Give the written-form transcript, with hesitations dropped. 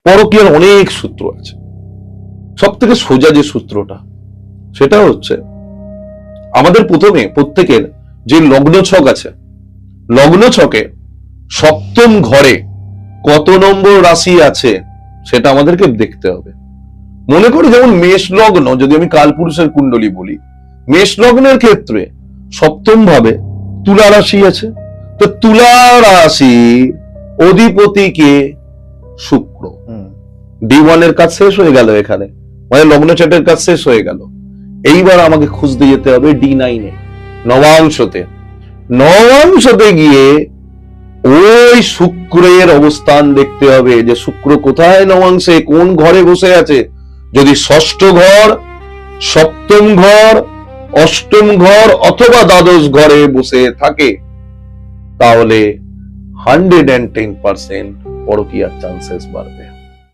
পরকীয়ার অনেক সূত্র আছে। সব থেকে সোজা যে সূত্রটা, সেটা হচ্ছে আমাদের প্রথমে প্রত্যেকের যে লগ্ন ছক আছে, লগ্ন ছকে সপ্তম ঘরে কত নম্বর রাশি আছে সেটা আমাদেরকে দেখতে হবে। মনে করি যেমন মেষ লগ্ন, যদি আমি কালপুরুষের কুণ্ডলী বলি, মেষ লগ্নের ক্ষেত্রে সপ্তম ভাবে তুলা রাশি আছে। তো তুলা রাশি অধিপতি কে? শুক্র। D1 এর কাজ শেষ হয়ে গেল, এখানে মানে লগ্ন চার্টের কাজ শেষ হয়ে গেল। এইবার আমাকে খুঁজতে যেতে হবে D9 এ, নবাংশতে। নবাংশতে গিয়ে ওই শুক্রের অবস্থান দেখতে হবে যে শুক্র কোথায় নবাংশে কোন ঘরে বসে আছে। যদি ষষ্ঠ ঘর, সপ্তম ঘর, অষ্টম ঘর অথবা দ্বাদশ ঘরে বসে থাকে, তাহলে 110% পরকীয়ার চান্সেস বাড়বে।